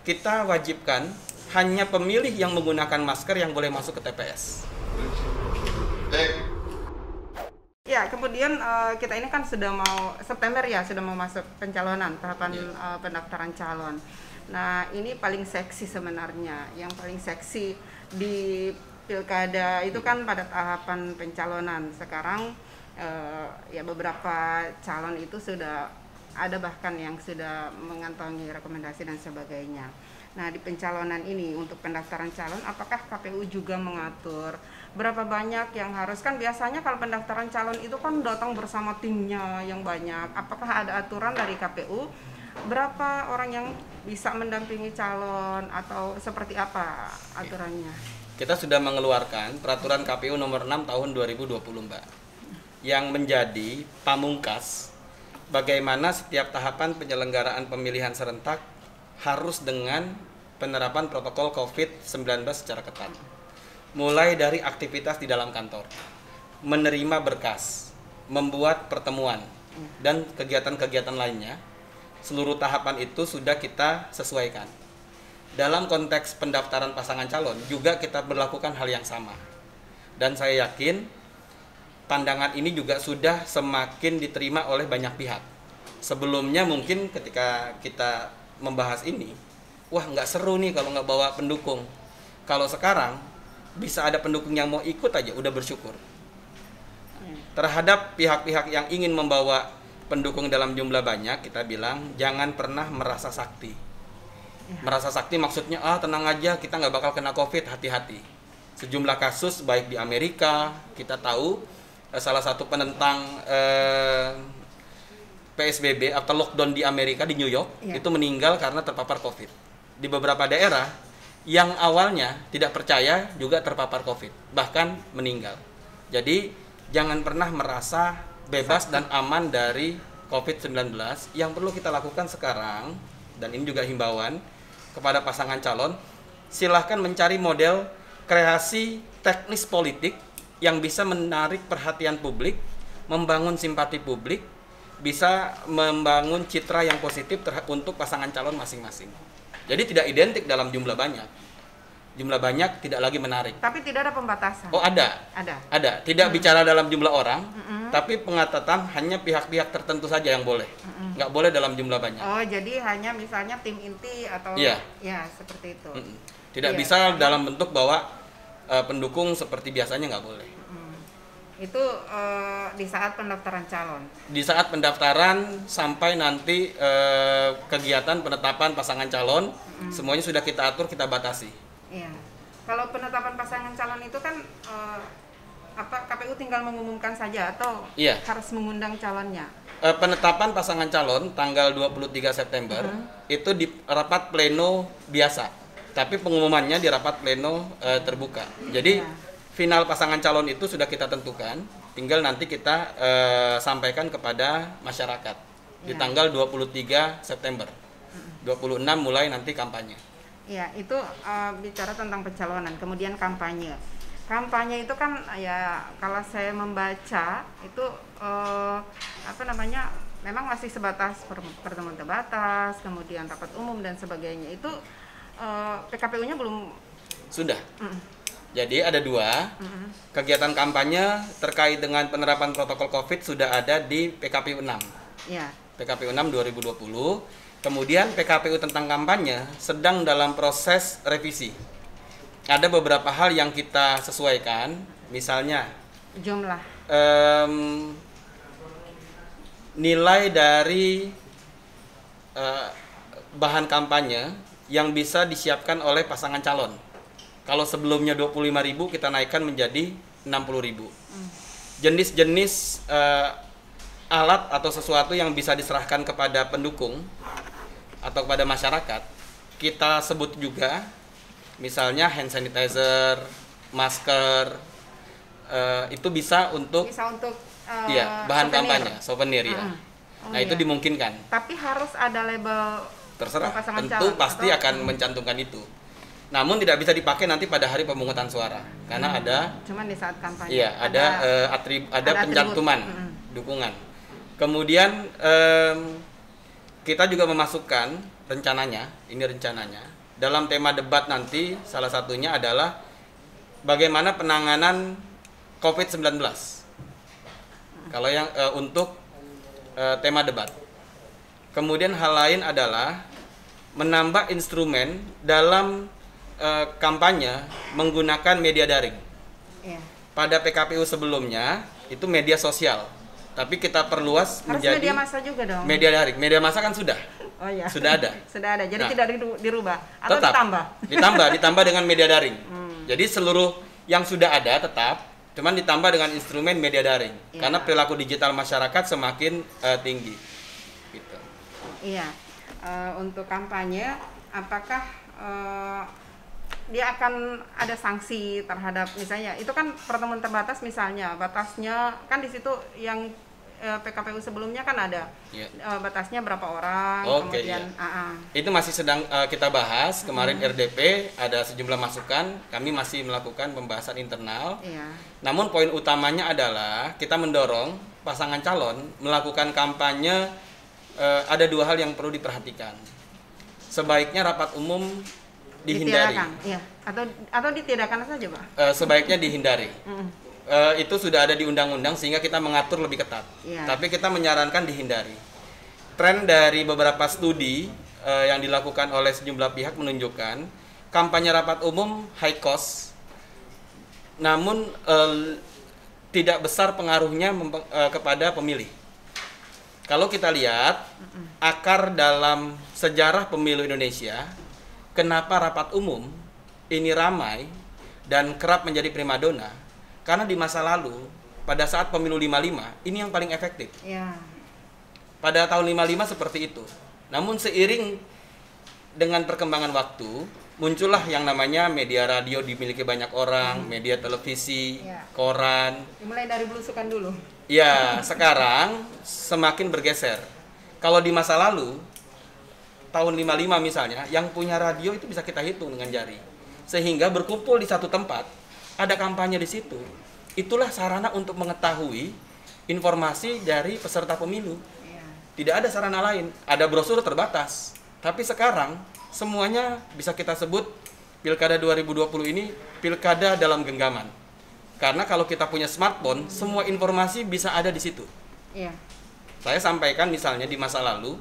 kita wajibkan hanya pemilih yang menggunakan masker yang boleh masuk ke TPS. Ya, kemudian kita ini kan sudah mau September ya, sudah mau masuk pencalonan, tahapan pendaftaran calon. Nah, ini paling seksi sebenarnya. Yang paling seksi di pilkada itu kan pada tahapan pencalonan. Sekarang ya beberapa calon itu sudah ada bahkan yang sudah mengantongi rekomendasi dan sebagainya. Nah, di pencalonan ini untuk pendaftaran calon, apakah KPU juga mengatur berapa banyak yang harus, kan biasanya kalau pendaftaran calon itu kan datang bersama timnya yang banyak. Apakah ada aturan dari KPU berapa orang yang bisa mendampingi calon atau seperti apa aturannya? Kita sudah mengeluarkan peraturan KPU nomor 6 tahun 2020, Mbak, yang menjadi pamungkas bagaimana setiap tahapan penyelenggaraan pemilihan serentak harus dengan penerapan protokol COVID-19 secara ketat. Mulai dari aktivitas di dalam kantor, menerima berkas, membuat pertemuan, dan kegiatan-kegiatan lainnya, seluruh tahapan itu sudah kita sesuaikan. Dalam konteks pendaftaran pasangan calon juga kita berlakukan hal yang sama. Dan saya yakin pandangan ini juga sudah semakin diterima oleh banyak pihak. Sebelumnya mungkin ketika kita membahas ini, wah nggak seru nih kalau nggak bawa pendukung. Kalau sekarang bisa ada pendukung yang mau ikut aja udah bersyukur. Terhadap pihak-pihak yang ingin membawa pendukung dalam jumlah banyak, kita bilang jangan pernah merasa sakti. Merasa sakti maksudnya tenang aja, kita nggak bakal kena COVID, hati-hati. Sejumlah kasus baik di Amerika, kita tahu salah satu penentang PSBB atau lockdown di Amerika, di New York, itu meninggal karena terpapar COVID. Di beberapa daerah yang awalnya tidak percaya juga terpapar COVID, bahkan meninggal. Jadi jangan pernah merasa bebas dan aman dari COVID-19. Yang perlu kita lakukan sekarang, dan ini juga himbauan kepada pasangan calon, silahkan mencari model kreasi teknis politik yang bisa menarik perhatian publik, membangun simpati publik, bisa membangun citra yang positif untuk pasangan calon masing-masing. Jadi tidak identik dalam jumlah banyak. Jumlah banyak tidak lagi menarik. Tapi tidak ada pembatasan. Oh, ada. Ada. Tidak bicara dalam jumlah orang, tapi pengetatan hanya pihak-pihak tertentu saja yang boleh. Nggak boleh dalam jumlah banyak. Oh, jadi hanya misalnya tim inti atau ya seperti itu. Tidak bisa dalam bentuk bahwa pendukung seperti biasanya, nggak boleh. Itu di saat pendaftaran calon. Di saat pendaftaran sampai nanti kegiatan penetapan pasangan calon, semuanya sudah kita atur, kita batasi. Iya. Kalau penetapan pasangan calon itu kan KPU tinggal mengumumkan saja atau harus mengundang calonnya? Penetapan pasangan calon tanggal 23 September itu di rapat pleno biasa, tapi pengumumannya di rapat pleno terbuka. Jadi final pasangan calon itu sudah kita tentukan, tinggal nanti kita sampaikan kepada masyarakat di tanggal 23 September. 26 mulai nanti kampanye. Ya, itu bicara tentang pencalonan, kemudian kampanye. Kampanye itu kan ya kalau saya membaca itu memang masih sebatas pertemuan terbatas, kemudian rapat umum dan sebagainya. Itu PKPU-nya belum sudah. Jadi ada dua kegiatan kampanye terkait dengan penerapan protokol COVID sudah ada di PKPU 6. Ya. PKPU 6 2020. Kemudian PKPU tentang kampanye sedang dalam proses revisi. Ada beberapa hal yang kita sesuaikan, misalnya jumlah, nilai dari bahan kampanye yang bisa disiapkan oleh pasangan calon. Kalau sebelumnya 25.000 kita naikkan menjadi 60.000. Jenis-jenis alat atau sesuatu yang bisa diserahkan kepada pendukung atau kepada masyarakat, kita sebut juga, misalnya hand sanitizer, masker, itu bisa untuk bahan kampanye, souvenir ya. Nah itu dimungkinkan. Tapi harus ada label. Terserah, tentu pasti akan mencantumkan itu. Namun tidak bisa dipakai nanti pada hari pemungutan suara, karena ada. Cuman di saat kampanye. Iya, ada pencantuman dukungan. Kemudian kita juga memasukkan rencananya dalam tema debat nanti salah satunya adalah bagaimana penanganan COVID-19. Kalau yang untuk tema debat. Kemudian hal lain adalah menambah instrumen dalam kampanye menggunakan media daring. Iya. Pada PKPU sebelumnya itu media sosial, tapi kita perluas Harus menjadi media massa juga dong. media daring. Media massa kan sudah Sudah ada. Jadi Nah, tidak dirubah atau tetap ditambah dengan media daring. Jadi seluruh yang sudah ada tetap, cuman ditambah dengan instrumen media daring. Iya. Karena perilaku digital masyarakat semakin tinggi. Gitu. Iya. Untuk kampanye, apakah dia akan ada sanksi terhadap, misalnya itu kan pertemuan terbatas, misalnya batasnya kan di situ yang PKPU sebelumnya kan ada batasnya berapa orang, Oke, kemudian iya. Itu masih sedang kita bahas. Kemarin RDP ada sejumlah masukan, kami masih melakukan pembahasan internal. Iya. Namun poin utamanya adalah kita mendorong pasangan calon melakukan kampanye. Ada dua hal yang perlu diperhatikan. Sebaiknya rapat umum dihindari. Iya. Atau ditiadakan saja, Pak. Sebaiknya dihindari. Itu sudah ada di undang-undang sehingga kita mengatur lebih ketat. Iya. Tapi kita menyarankan dihindari. Tren dari beberapa studi yang dilakukan oleh sejumlah pihak menunjukkan kampanye rapat umum high cost, namun tidak besar pengaruhnya kepada pemilih. Kalau kita lihat akar dalam sejarah pemilu Indonesia, kenapa rapat umum ini ramai dan kerap menjadi primadona? Karena di masa lalu, pada saat pemilu 55, ini yang paling efektif. Ya. Pada tahun 55 seperti itu. Namun seiring dengan perkembangan waktu, muncullah yang namanya media radio dimiliki banyak orang, media televisi, koran. Dimulai dari belusukan dulu. Ya, sekarang semakin bergeser. Kalau di masa lalu, tahun 55 misalnya, yang punya radio itu bisa kita hitung dengan jari. Sehingga berkumpul di satu tempat, ada kampanye di situ. Itulah sarana untuk mengetahui informasi dari peserta pemilu. Tidak ada sarana lain. Ada brosur terbatas. Tapi sekarang, semuanya bisa kita sebut Pilkada 2020 ini pilkada dalam genggaman. Karena kalau kita punya smartphone, semua informasi bisa ada di situ. Iya. Saya sampaikan misalnya di masa lalu,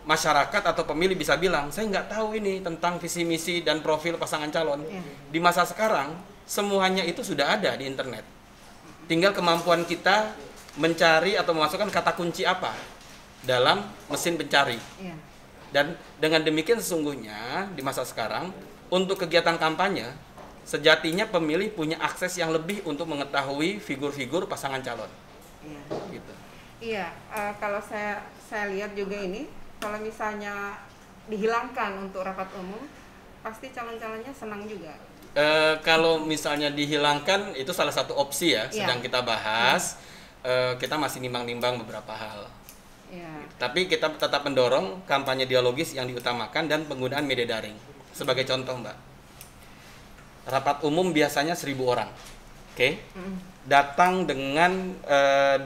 masyarakat atau pemilih bisa bilang, saya nggak tahu ini tentang visi misi dan profil pasangan calon. Iya. Di masa sekarang, semuanya itu sudah ada di internet. Tinggal kemampuan kita mencari atau memasukkan kata kunci apa dalam mesin pencari. Iya. Dan dengan demikian sesungguhnya di masa sekarang, untuk kegiatan kampanye, sejatinya pemilih punya akses yang lebih untuk mengetahui figur-figur pasangan calon. Iya. Gitu. Iya, kalau saya lihat juga ini, kalau misalnya dihilangkan untuk rapat umum, pasti calon-calonnya senang juga. Kalau misalnya dihilangkan, itu salah satu opsi ya, Iya. sedang kita bahas. Kita masih nimbang-nimbang beberapa hal. Iya. Tapi kita tetap mendorong kampanye dialogis yang diutamakan dan penggunaan media daring. Sebagai contoh, Mbak. Rapat umum biasanya 1.000 orang. Oke? Datang dengan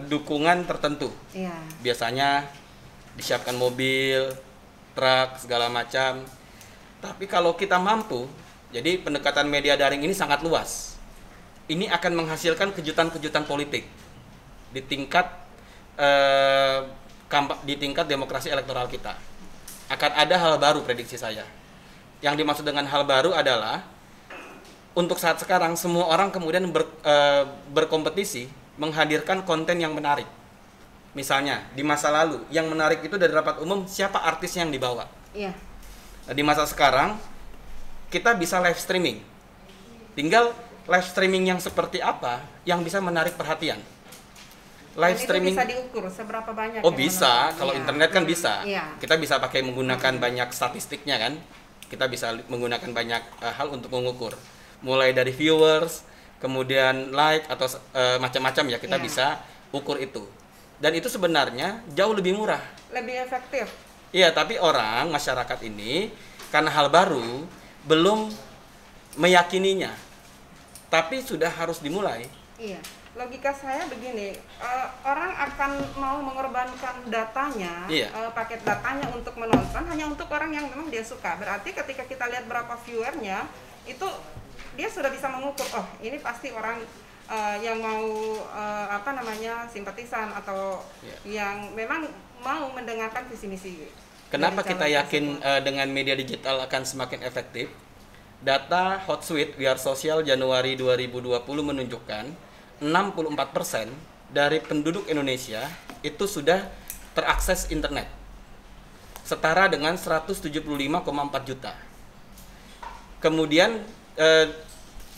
dukungan tertentu. Iya. Biasanya disiapkan mobil, truk, segala macam. Tapi kalau kita mampu, jadi pendekatan media daring ini sangat luas. Ini akan menghasilkan kejutan-kejutan politik di tingkat demokrasi elektoral kita. Akan ada hal baru prediksi saya. Yang dimaksud dengan hal baru adalah untuk saat sekarang semua orang kemudian berkompetisi menghadirkan konten yang menarik. Misalnya di masa lalu yang menarik itu dari rapat umum siapa artis yang dibawa. Iya. Nah, di masa sekarang kita bisa live streaming. Tinggal live streaming yang seperti apa yang bisa menarik perhatian. Live Dan streaming itu bisa diukur seberapa banyak. Oh yang bisa, menonton. kalau Iya. internet kan bisa. Iya. Kita bisa pakai menggunakan banyak statistiknya kan. Kita bisa menggunakan banyak hal untuk mengukur. Mulai dari viewers, kemudian like atau macam-macam ya kita Iya. bisa ukur itu. Dan itu sebenarnya jauh lebih murah. Lebih efektif. Iya, tapi orang masyarakat ini karena hal baru belum meyakininya. Tapi sudah harus dimulai. Iya. logika saya begini, orang akan mau mengorbankan datanya, paket datanya untuk menonton hanya untuk orang yang memang dia suka. Berarti ketika kita lihat berapa viewernya, itu dia sudah bisa mengukur, oh ini pasti orang yang mau simpatisan atau yang memang mau mendengarkan visi misi. Kenapa kita yakin dengan media digital akan semakin efektif? Data Hotsuite We Are Social Januari 2020 menunjukkan 64% dari penduduk Indonesia itu sudah terakses internet, setara dengan 175,4 juta. Kemudian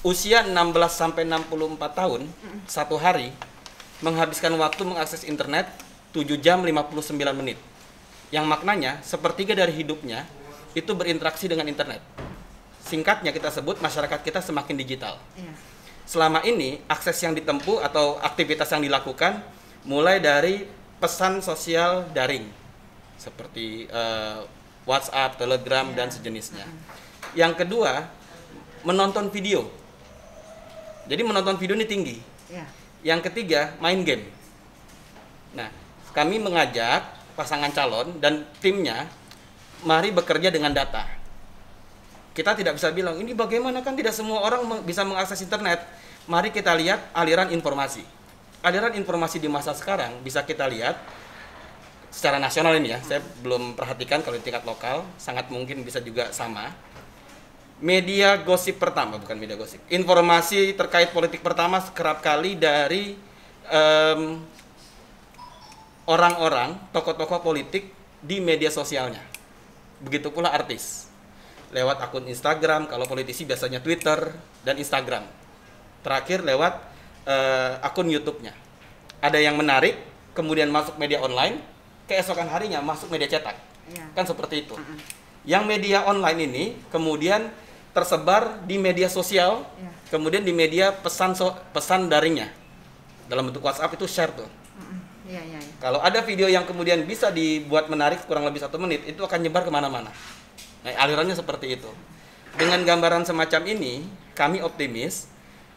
usia 16 sampai 64 tahun satu hari menghabiskan waktu mengakses internet 7 jam 59 menit. Yang maknanya sepertiga dari hidupnya itu berinteraksi dengan internet. Singkatnya kita sebut masyarakat kita semakin digital. Selama ini akses yang ditempuh atau aktivitas yang dilakukan mulai dari pesan sosial daring seperti WhatsApp, Telegram dan sejenisnya. Yang kedua, menonton video. Jadi menonton video ini tinggi. Yang ketiga, main game. Nah, kami mengajak pasangan calon dan timnya, mari bekerja dengan data. Kita tidak bisa bilang, ini bagaimana, kan tidak semua orang bisa mengakses internet. Mari kita lihat aliran informasi. Aliran informasi di masa sekarang bisa kita lihat secara nasional ini ya, saya belum perhatikan kalau di tingkat lokal, sangat mungkin bisa juga sama. Media gosip pertama, bukan media gosip, informasi terkait politik pertama kerap kali dari orang-orang, tokoh-tokoh politik di media sosialnya. Begitu pula artis. Lewat akun Instagram, kalau politisi biasanya Twitter dan Instagram. Terakhir lewat akun YouTube-nya. Ada yang menarik, kemudian masuk media online, keesokan harinya masuk media cetak. Kan seperti itu. Yang media online ini kemudian tersebar di media sosial, kemudian di media pesan daringnya. Dalam bentuk WhatsApp itu share tuh. Kalau ada video yang kemudian bisa dibuat menarik kurang lebih 1 menit, itu akan nyebar kemana-mana. Nah, alirannya seperti itu. Dengan gambaran semacam ini, kami optimis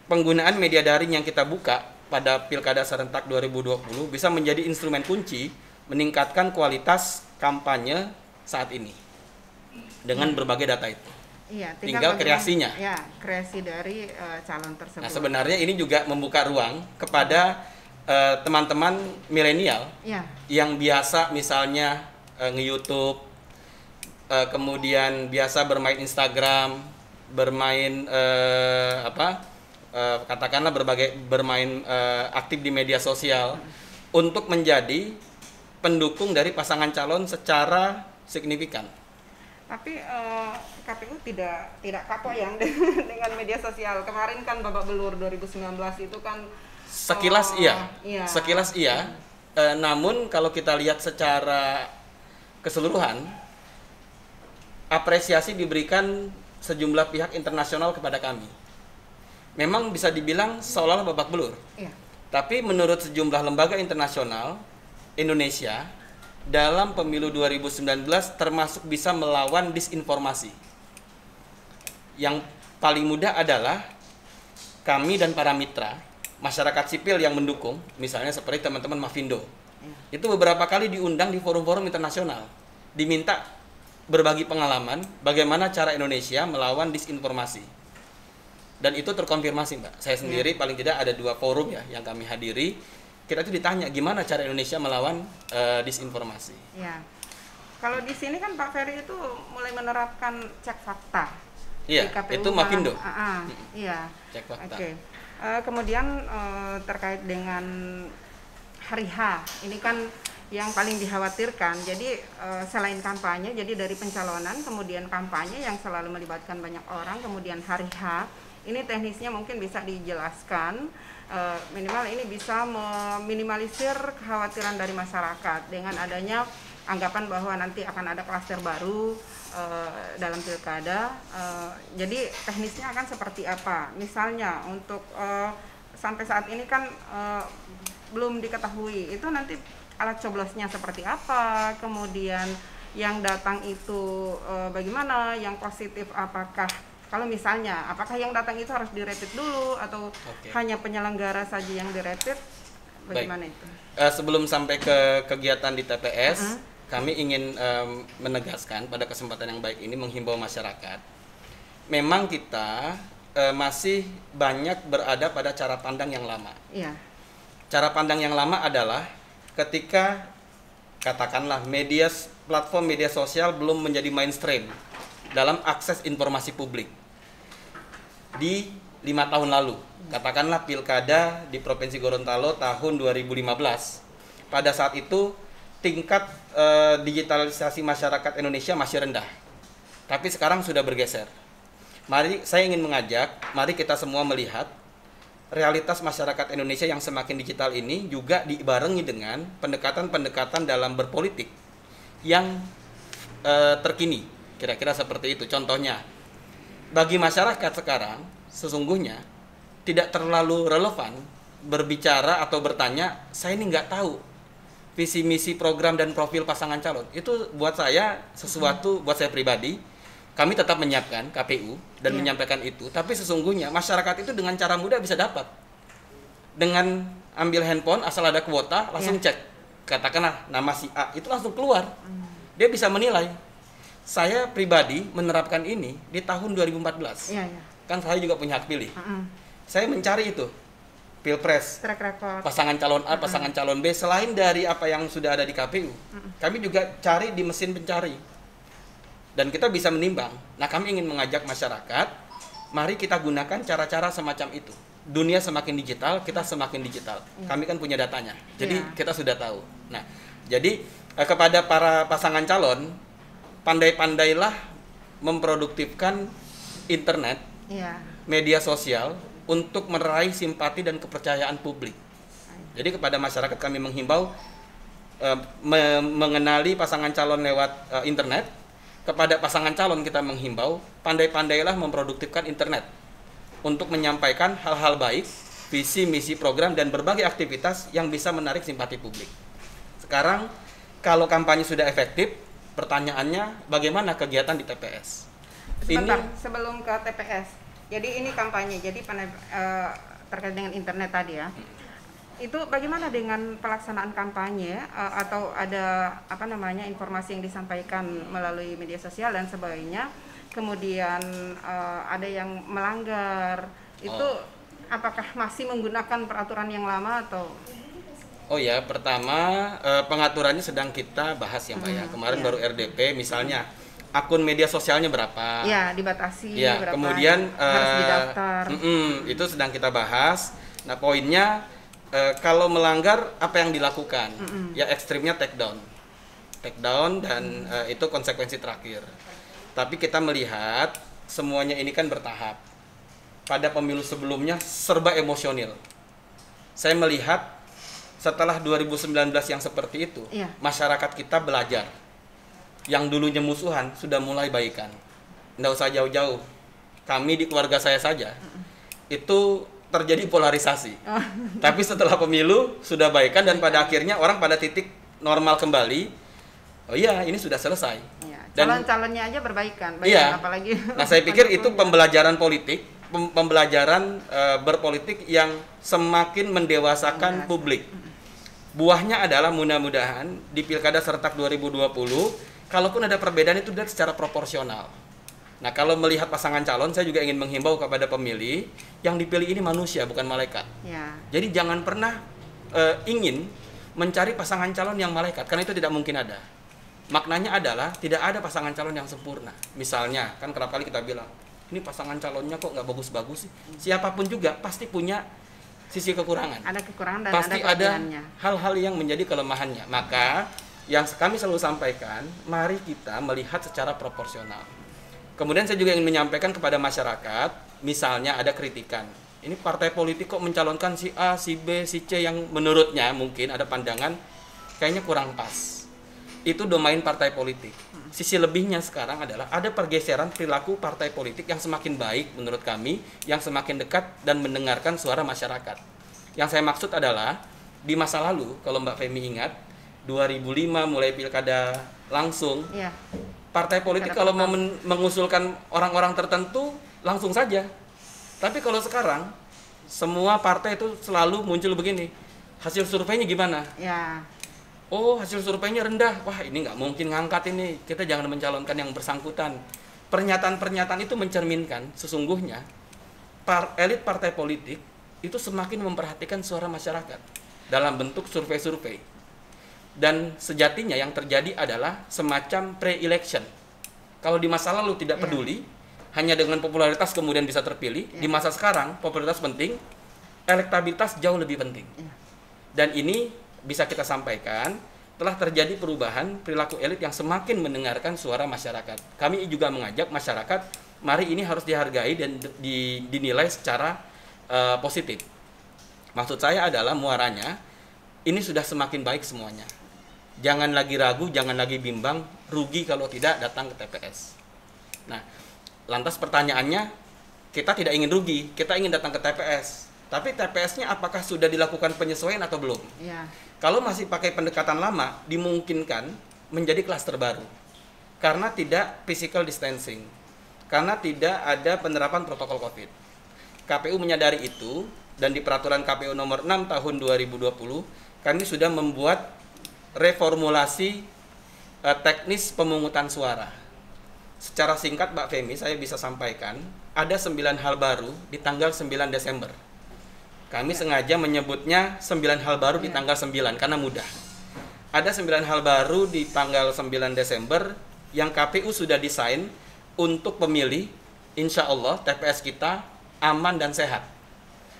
penggunaan media daring yang kita buka pada Pilkada Serentak 2020 bisa menjadi instrumen kunci meningkatkan kualitas kampanye saat ini dengan berbagai data itu. Tinggal kreasinya. Kreasi dari calon tersebut. Nah, sebenarnya ini juga membuka ruang kepada teman-teman milenial yang biasa misalnya nge-YouTube, kemudian biasa bermain Instagram, bermain katakanlah bermain aktif di media sosial untuk menjadi pendukung dari pasangan calon secara signifikan. Tapi KPU tidak kapok yang dengan media sosial. Kemarin kan babak belur 2019 itu kan sekilas sekilas iya. Namun kalau kita lihat secara keseluruhan, apresiasi diberikan sejumlah pihak internasional kepada kami. Memang bisa dibilang seolah-olah babak belur. Tapi menurut sejumlah lembaga internasional, Indonesia dalam pemilu 2019 termasuk bisa melawan disinformasi. Yang paling mudah adalah kami dan para mitra masyarakat sipil yang mendukung, misalnya seperti teman-teman Mavindo, itu beberapa kali diundang di forum-forum internasional, diminta berbagi pengalaman bagaimana cara Indonesia melawan disinformasi. Dan itu terkonfirmasi, Mbak. Saya sendiri paling tidak ada 2 forum ya yang kami hadiri. Kita itu ditanya gimana cara Indonesia melawan disinformasi. Kalau di sini kan Pak Ferry itu mulai menerapkan cek fakta. Itu Mavindo. Cek fakta. Kemudian terkait dengan hari H, ini kan yang paling dikhawatirkan. Jadi selain kampanye, jadi dari pencalonan, kemudian kampanye yang selalu melibatkan banyak orang, kemudian hari H, ini teknisnya mungkin bisa dijelaskan. Minimal ini bisa meminimalisir kekhawatiran dari masyarakat dengan adanya anggapan bahwa nanti akan ada klaster baru dalam pilkada. Jadi teknisnya akan seperti apa? Misalnya untuk sampai saat ini kan belum diketahui itu nanti alat coblosnya seperti apa, kemudian yang datang itu bagaimana, yang positif apakah Kalau misalnya, apakah yang datang itu harus dirapid dulu atau hanya penyelenggara saja yang dirapid? Bagaimana itu? Sebelum sampai ke kegiatan di TPS, kami ingin menegaskan pada kesempatan yang baik ini menghimbau masyarakat. Memang kita masih banyak berada pada cara pandang yang lama. Iya. Cara pandang yang lama adalah ketika katakanlah platform media sosial belum menjadi mainstream dalam akses informasi publik. Di 5 tahun lalu, katakanlah pilkada di Provinsi Gorontalo tahun 2015. Pada saat itu tingkat digitalisasi masyarakat Indonesia masih rendah. Tapi sekarang sudah bergeser. Saya ingin mengajak, mari kita semua melihat realitas masyarakat Indonesia yang semakin digital ini juga dibarengi dengan pendekatan-pendekatan dalam berpolitik yang terkini. Kira-kira seperti itu. Contohnya, bagi masyarakat sekarang sesungguhnya tidak terlalu relevan berbicara atau bertanya, saya ini nggak tahu visi misi program dan profil pasangan calon. Itu buat saya sesuatu, buat saya pribadi, kami tetap menyiapkan KPU dan menyampaikan itu, tapi sesungguhnya masyarakat itu dengan cara mudah bisa dapat. Dengan ambil handphone, asal ada kuota, langsung cek. Katakanlah nama si A, itu langsung keluar. Dia bisa menilai. Saya pribadi menerapkan ini di tahun 2014. Kan saya juga punya hak pilih. Saya mencari itu. Pilpres, track record, pasangan calon A, pasangan calon B, selain dari apa yang sudah ada di KPU, kami juga cari di mesin pencari. Dan kita bisa menimbang. Nah, kami ingin mengajak masyarakat, mari kita gunakan cara-cara semacam itu. Dunia semakin digital, kita semakin digital. Kami kan punya datanya, jadi kita sudah tahu. Nah, jadi kepada para pasangan calon, pandai-pandailah memproduktifkan internet, media sosial, untuk meraih simpati dan kepercayaan publik. Jadi kepada masyarakat kami menghimbau mengenali pasangan calon lewat internet. Kepada pasangan calon kita menghimbau pandai-pandailah memproduktifkan internet untuk menyampaikan hal-hal baik, visi, misi, program, dan berbagai aktivitas yang bisa menarik simpati publik. Sekarang kalau kampanye sudah efektif, pertanyaannya bagaimana kegiatan di TPS? Sebentar, sebelum ke TPS. Jadi ini kampanye, jadi terkait dengan internet tadi ya. Itu bagaimana dengan pelaksanaan kampanye atau ada informasi yang disampaikan melalui media sosial dan sebagainya, kemudian ada yang melanggar, itu apakah masih menggunakan peraturan yang lama atau? Oh ya, pertama pengaturannya sedang kita bahas ya Mbak ya. Kemarin baru RDP misalnya akun media sosialnya berapa? Ya, dibatasi berapa? Kemudian harus didaftar. Itu sedang kita bahas. Nah, poinnya kalau melanggar apa yang dilakukan? Ya ekstrimnya take down dan itu konsekuensi terakhir. Tapi kita melihat semuanya ini kan bertahap. Pada pemilu sebelumnya serba emosional. Saya melihat setelah 2019 yang seperti itu, masyarakat kita belajar. Yang dulunya musuhan sudah mulai baikan. Nggak usah jauh-jauh. Kami di keluarga saya saja itu terjadi polarisasi. Tapi setelah pemilu sudah baikan dan pada akhirnya orang pada titik normal kembali. Oh iya, ini sudah selesai. Calon-calonnya aja berbaikan. Apalagi. Nah, saya pikir itu pembelajaran politik, pembelajaran berpolitik yang semakin mendewasakan publik. Buahnya adalah mudah-mudahan di Pilkada serentak 2020, kalaupun ada perbedaan itu dilihat secara proporsional. Nah, kalau melihat pasangan calon, saya juga ingin menghimbau kepada pemilih, yang dipilih ini manusia, bukan malaikat. Jadi jangan pernah ingin mencari pasangan calon yang malaikat, karena itu tidak mungkin ada. Maknanya adalah tidak ada pasangan calon yang sempurna. Misalnya, kan kerap kali kita bilang, ini pasangan calonnya kok nggak bagus-bagus sih. Siapapun juga pasti punya sisi kekurangan. Ada kekurangan dan pasti ada hal-hal yang menjadi kelemahannya. Maka yang kami selalu sampaikan, mari kita melihat secara proporsional. Kemudian saya juga ingin menyampaikan kepada masyarakat, misalnya ada kritikan. Ini partai politik kok mencalonkan si A, si B, si C yang menurutnya mungkin ada pandangan kayaknya kurang pas. Itu domain partai politik. Sisi lebihnya sekarang adalah ada pergeseran perilaku partai politik yang semakin baik menurut kami, yang semakin dekat dan mendengarkan suara masyarakat. Yang saya maksud adalah di masa lalu, kalau Mbak Femi ingat, 2005 mulai pilkada langsung, partai politik kalau mau mengusulkan orang-orang tertentu langsung saja. Tapi kalau sekarang semua partai itu selalu muncul begini, hasil surveinya gimana? Ya. Oh, hasil surveinya rendah. Wah, ini nggak mungkin ngangkat ini. Kita jangan mencalonkan yang bersangkutan. Pernyataan-pernyataan itu mencerminkan sesungguhnya elit partai politik itu semakin memperhatikan suara masyarakat dalam bentuk survei-survei. Dan sejatinya yang terjadi adalah semacam pre-election. Kalau di masa lalu tidak peduli, hanya dengan popularitas kemudian bisa terpilih. Di masa sekarang, popularitas penting, elektabilitas jauh lebih penting. Dan ini bisa kita sampaikan, telah terjadi perubahan perilaku elit yang semakin mendengarkan suara masyarakat. Kami juga mengajak masyarakat, mari ini harus dihargai dan dinilai secara positif. Maksud saya adalah muaranya, ini sudah semakin baik semuanya. Jangan lagi ragu, jangan lagi bimbang, rugi kalau tidak datang ke TPS. Nah, lantas pertanyaannya, kita tidak ingin rugi, kita ingin datang ke TPS. Tapi TPS-nya apakah sudah dilakukan penyesuaian atau belum? Ya. Kalau masih pakai pendekatan lama, dimungkinkan menjadi klaster baru. Karena tidak physical distancing. Karena tidak ada penerapan protokol COVID. KPU menyadari itu, dan di peraturan KPU nomor 6 tahun 2020, kami sudah membuat reformulasi teknis pemungutan suara. Secara singkat, Mbak Femi, saya bisa sampaikan, ada 9 hal baru di tanggal 9 Desember. Kami sengaja menyebutnya 9 hal baru di tanggal 9 karena mudah. Ada 9 hal baru di tanggal 9 Desember yang KPU sudah desain untuk pemilih, insya Allah TPS kita aman dan sehat.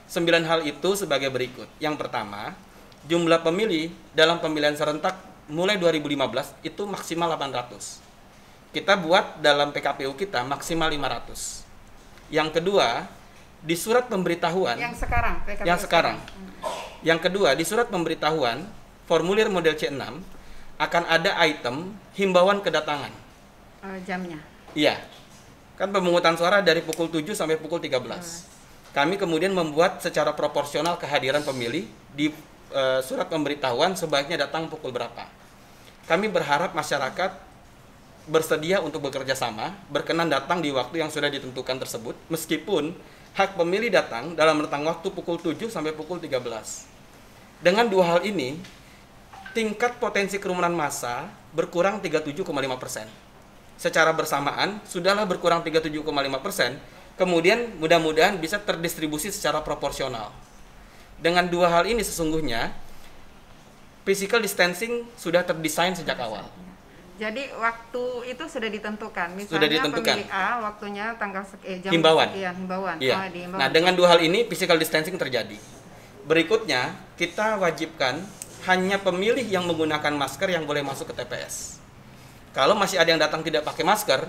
9 hal itu sebagai berikut. Yang pertama, jumlah pemilih dalam pemilihan serentak mulai 2015 itu maksimal 800. Kita buat dalam PKPU kita maksimal 500. Yang kedua, di surat pemberitahuan yang sekarang PKPU yang sekarang. Yang kedua, di surat pemberitahuan formulir model C6 akan ada item himbauan kedatangan. Jamnya. Iya. Kan pemungutan suara dari pukul 7 sampai pukul 13. Kami kemudian membuat secara proporsional kehadiran pemilih di surat pemberitahuan sebaiknya datang pukul berapa. Kami berharap masyarakat bersedia untuk bekerja sama, berkenan datang di waktu yang sudah ditentukan tersebut, meskipun hak pemilih datang dalam rentang waktu pukul 7 sampai pukul 13. Dengan dua hal ini, tingkat potensi kerumunan massa berkurang 37,5%. Secara bersamaan, sudahlah berkurang 37,5%, kemudian mudah-mudahan bisa terdistribusi secara proporsional. Dengan dua hal ini sesungguhnya, physical distancing sudah terdesain sejak awal. Jadi waktu itu sudah ditentukan. Misalnya sudah ditentukan. Pemilih A waktunya tanggal jam himbauan. sekian, himbauan. Iya. Himbauan. Nah, dengan dua hal ini physical distancing terjadi. Berikutnya, kita wajibkan hanya pemilih yang menggunakan masker yang boleh masuk ke TPS. Kalau masih ada yang datang tidak pakai masker,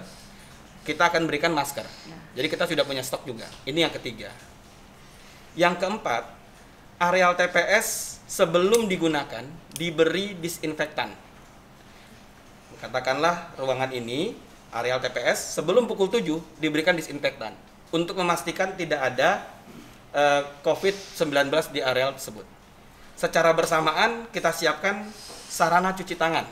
kita akan berikan masker. Ya. Jadi kita sudah punya stok juga. Ini yang ketiga. Yang keempat, areal TPS sebelum digunakan diberi disinfektan. Katakanlah ruangan ini, areal TPS, sebelum pukul 7 diberikan disinfektan untuk memastikan tidak ada COVID-19 di areal tersebut. Secara bersamaan kita siapkan sarana cuci tangan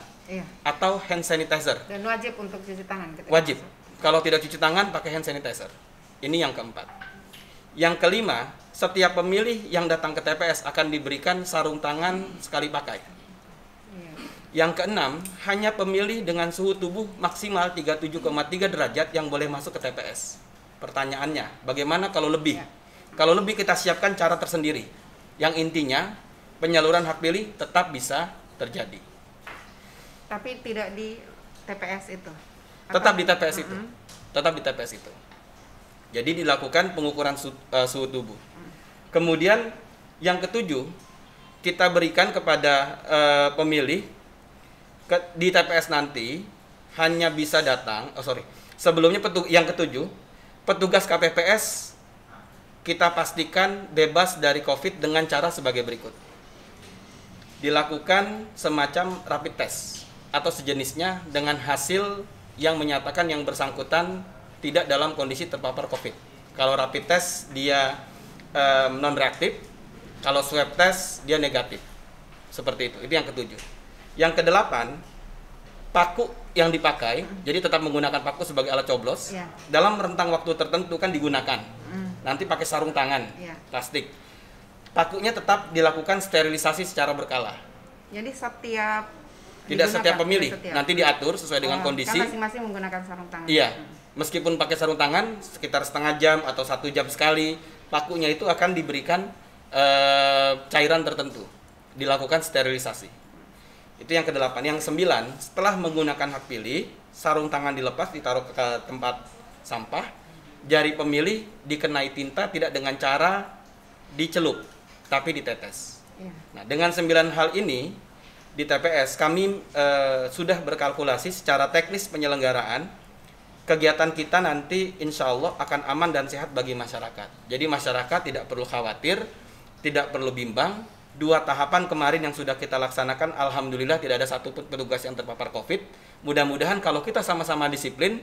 atau hand sanitizer. Dan wajib untuk cuci tangan. Wajib. Kalau tidak cuci tangan, pakai hand sanitizer. Ini yang keempat. Yang kelima, setiap pemilih yang datang ke TPS akan diberikan sarung tangan sekali pakai. Yang keenam, hanya pemilih dengan suhu tubuh maksimal 37,3 derajat yang boleh masuk ke TPS. Pertanyaannya, bagaimana kalau lebih? Kalau lebih kita siapkan cara tersendiri. Yang intinya, penyaluran hak pilih tetap bisa terjadi. Tapi tidak di TPS itu? Tetap di TPS itu. Tetap di TPS itu. Jadi dilakukan pengukuran suhu tubuh. Kemudian yang ketujuh, kita berikan kepada pemilih di TPS nanti hanya bisa datang, sebelumnya yang ketujuh, petugas KPPS kita pastikan bebas dari COVID dengan cara sebagai berikut. Dilakukan semacam rapid test atau sejenisnya dengan hasil yang menyatakan yang bersangkutan tidak dalam kondisi terpapar COVID. Kalau rapid test dia non-reaktif, kalau swab test dia negatif. Seperti itu yang ketujuh. Yang kedelapan, paku yang dipakai, jadi tetap menggunakan paku sebagai alat coblos. Iya. Dalam rentang waktu tertentu kan digunakan. Nanti pakai sarung tangan, Iya. plastik. Pakunya tetap dilakukan sterilisasi secara berkala. Jadi setiap Tidak setiap digunakan, pemilih, tidak setiap. nanti diatur sesuai dengan kondisi. Kan masing-masing menggunakan sarung tangan. Iya, meskipun pakai sarung tangan sekitar setengah jam atau 1 jam sekali, pakunya itu akan diberikan cairan tertentu, dilakukan sterilisasi. Itu yang ke-8. Yang 9, setelah menggunakan hak pilih, sarung tangan dilepas, ditaruh ke tempat sampah, jari pemilih dikenai tinta tidak dengan cara dicelup, tapi ditetes. Iya. Nah, dengan 9 hal ini di TPS kami sudah berkalkulasi secara teknis penyelenggaraan kegiatan kita nanti insya Allah akan aman dan sehat bagi masyarakat. Jadi masyarakat tidak perlu khawatir, tidak perlu bimbang. 2 tahapan kemarin yang sudah kita laksanakan, alhamdulillah tidak ada satupun petugas yang terpapar COVID. Mudah-mudahan kalau kita sama-sama disiplin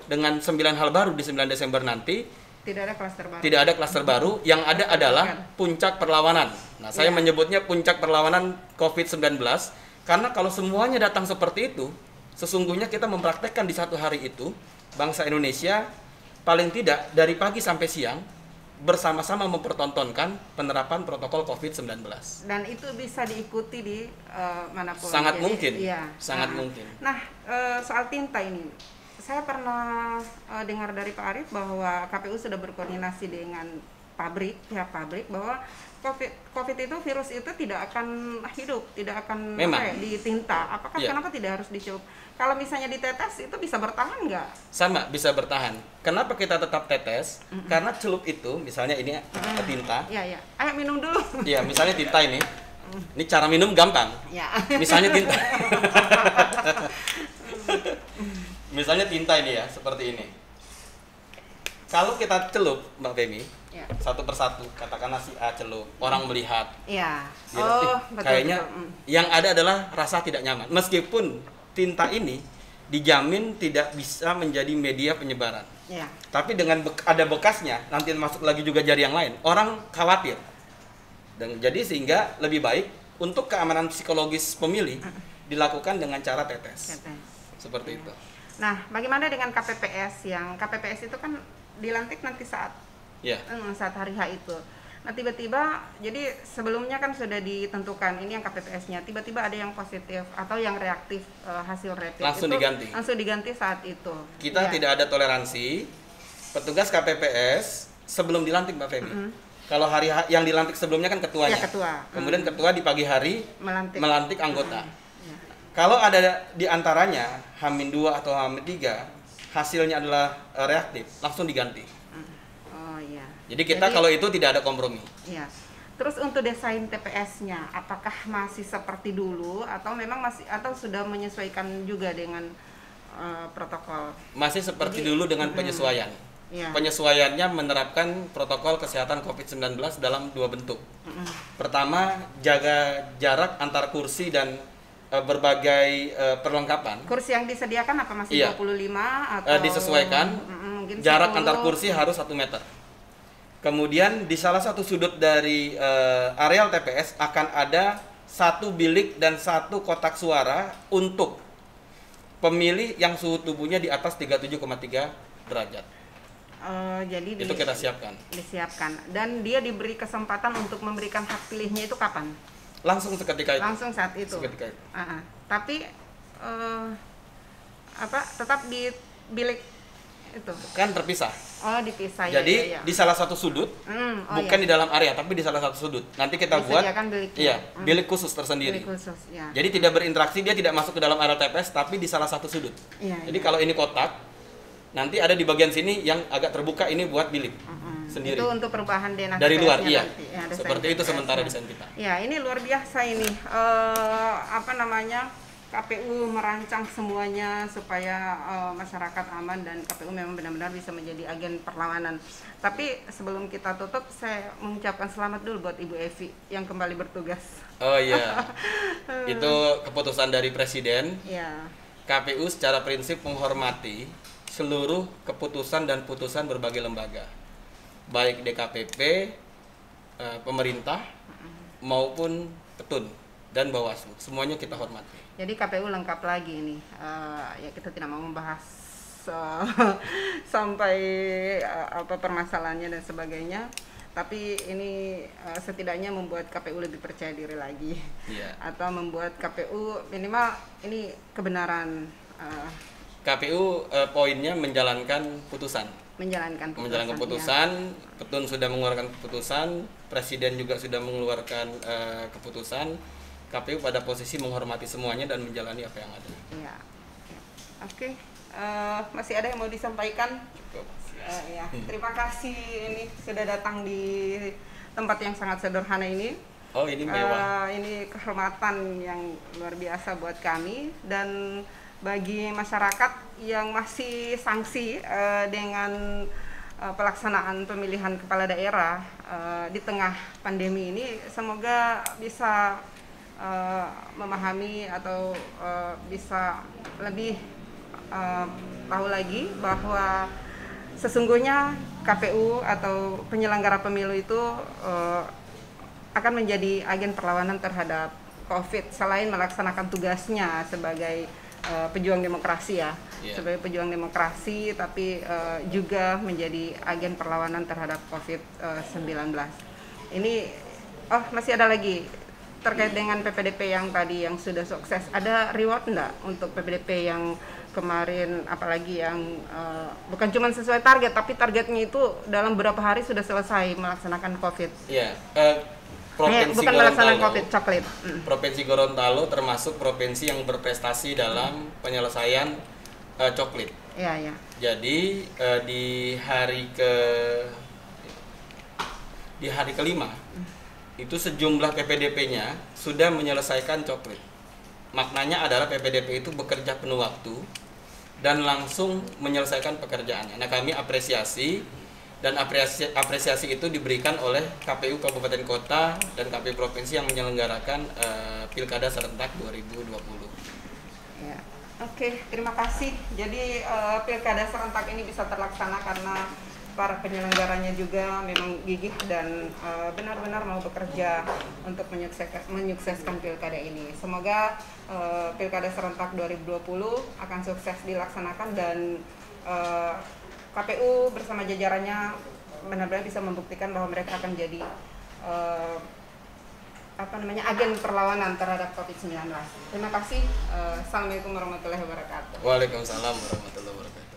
dengan 9 hal baru di 9 Desember nanti, Tidak ada klaster baru. tidak ada klaster baru, yang ada adalah puncak perlawanan. Nah, saya menyebutnya puncak perlawanan COVID-19 karena kalau semuanya datang seperti itu, sesungguhnya kita mempraktekkan di 1 hari itu, bangsa Indonesia paling tidak dari pagi sampai siang bersama-sama mempertontonkan penerapan protokol COVID-19. Dan itu bisa diikuti di manapun. Sangat Jadi, mungkin, iya. sangat mungkin. Nah, soal tinta ini, saya pernah dengar dari Pak Arief bahwa KPU sudah berkoordinasi dengan pihak pabrik bahwa COVID itu, virus itu tidak akan hidup, tidak akan di tinta. Apakah kenapa tidak harus dicelup? Kalau misalnya ditetes itu bisa bertahan nggak? Sama, bisa bertahan. Kenapa kita tetap tetes? Karena celup itu, misalnya ini tinta. Iya, iya. Ayo minum dulu. Iya, misalnya tinta ini. Ini cara minum gampang. Ya. Misalnya tinta. Misalnya tinta ini ya, seperti ini. Kalau kita celup, Mbak Femi, satu persatu, katakanlah si A celup, orang melihat. Iya. Betul, kayaknya yang ada adalah rasa tidak nyaman. Meskipun tinta ini dijamin tidak bisa menjadi media penyebaran. Iya. Tapi dengan ada bekasnya, nanti masuk lagi juga jari yang lain, orang khawatir. Dan jadi sehingga lebih baik untuk keamanan psikologis pemilih dilakukan dengan cara tetes. Seperti itu. Nah, bagaimana dengan KPPS? Yang KPPS itu kan dilantik nanti saat hari H itu. Nah, tiba-tiba, jadi sebelumnya kan sudah ditentukan ini yang KPPS-nya, tiba-tiba ada yang positif atau yang reaktif hasil rapid langsung itu diganti. Langsung diganti saat itu. Kita tidak ada toleransi. Petugas KPPS sebelum dilantik, Mbak Femi. Kalau hari yang dilantik sebelumnya kan ketuanya. Ya, ketua. Kemudian ketua di pagi hari melantik anggota. Kalau ada di antaranya H-2 atau H-3 hasilnya adalah reaktif, langsung diganti. Oh iya. Jadi kalau itu tidak ada kompromi. Iya. Terus untuk desain TPS-nya, apakah masih seperti dulu atau memang atau sudah menyesuaikan juga dengan protokol? Masih seperti dulu dengan penyesuaian. Iya. Penyesuaiannya menerapkan protokol kesehatan COVID-19 dalam 2 bentuk. Pertama, jaga jarak antar kursi dan berbagai perlengkapan. Kursi yang disediakan apa masih 25 atau disesuaikan. Mungkin jarak 10. antar kursi harus 1 meter. Kemudian di salah satu sudut dari areal TPS akan ada 1 bilik dan 1 kotak suara untuk pemilih yang suhu tubuhnya di atas 37,3 derajat. Jadi itu kita siapkan. Disiapkan. Dan dia diberi kesempatan untuk memberikan hak pilihnya itu kapan? Langsung seketika itu. Langsung saat itu. Seketika itu. Tapi tetap di bilik itu. Kan terpisah. Oh, dipisah. Jadi ya. di salah satu sudut, bukan di dalam area, tapi di salah satu sudut. Nanti kita buat bilik khusus tersendiri. Bilik khusus, ya. Jadi tidak berinteraksi, dia tidak masuk ke dalam area TPS, tapi di salah satu sudut. Jadi kalau ini kotak, nanti ada di bagian sini yang agak terbuka, ini buat bilik sendiri. Itu untuk perubahan denah dari luar, iya. Ya, seperti itu sementara desain kita. Ya, ini luar biasa ini. KPU merancang semuanya supaya masyarakat aman dan KPU memang benar-benar bisa menjadi agen perlawanan. Tapi sebelum kita tutup, saya mengucapkan selamat dulu buat Ibu Evi yang kembali bertugas. Oh iya, itu keputusan dari Presiden. Ya. KPU secara prinsip menghormati seluruh keputusan dan putusan berbagai lembaga, baik DKPP, pemerintah maupun Ketun. dan Bawaslu. Semuanya kita hormati. Jadi KPU lengkap lagi ini. Ya kita tidak mau membahas sampai apa permasalahannya dan sebagainya. Tapi ini setidaknya membuat KPU lebih percaya diri lagi, atau membuat KPU minimal ini kebenaran. KPU poinnya menjalankan putusan. Menjalankan putusan. Petun sudah mengeluarkan keputusan, Presiden juga sudah mengeluarkan keputusan. KPU pada posisi menghormati semuanya dan menjalani apa yang ada. Iya. Oke. Masih ada yang mau disampaikan? Ya, terima kasih ini sudah datang di tempat yang sangat sederhana ini. Oh, ini mewah. Ini kehormatan yang luar biasa buat kami, dan bagi masyarakat yang masih sangsi dengan pelaksanaan pemilihan kepala daerah di tengah pandemi ini, semoga bisa memahami atau bisa lebih tahu lagi bahwa sesungguhnya KPU atau penyelenggara pemilu itu akan menjadi agen perlawanan terhadap COVID selain melaksanakan tugasnya sebagai pejuang demokrasi sebagai pejuang demokrasi, tapi juga menjadi agen perlawanan terhadap COVID-19. Ini masih ada lagi terkait dengan PPDP yang tadi yang sudah sukses. Ada reward enggak untuk PPDP yang kemarin, apalagi yang bukan cuma sesuai target, tapi targetnya itu dalam beberapa hari sudah selesai melaksanakan COVID? Iya, Provinsi bukan melaksanakan COVID, coklit. Provinsi Gorontalo termasuk provinsi yang berprestasi dalam penyelesaian coklit. Iya. Jadi di hari kelima itu sejumlah PPDP-nya sudah menyelesaikan coklit. Maknanya adalah PPDP itu bekerja penuh waktu dan langsung menyelesaikan pekerjaannya. Nah, kami apresiasi, dan apresiasi itu diberikan oleh KPU Kabupaten Kota dan KPU Provinsi yang menyelenggarakan Pilkada serentak 2020. Ya. Oke, terima kasih. Jadi Pilkada serentak ini bisa terlaksana karena para penyelenggaranya juga memang gigih dan benar-benar mau bekerja untuk menyukseskan pilkada ini. Semoga Pilkada serentak 2020 akan sukses dilaksanakan dan KPU bersama jajarannya benar-benar bisa membuktikan bahwa mereka akan jadi agen perlawanan terhadap COVID-19. Terima kasih. Assalamualaikum warahmatullahi wabarakatuh. Waalaikumsalam warahmatullahi wabarakatuh.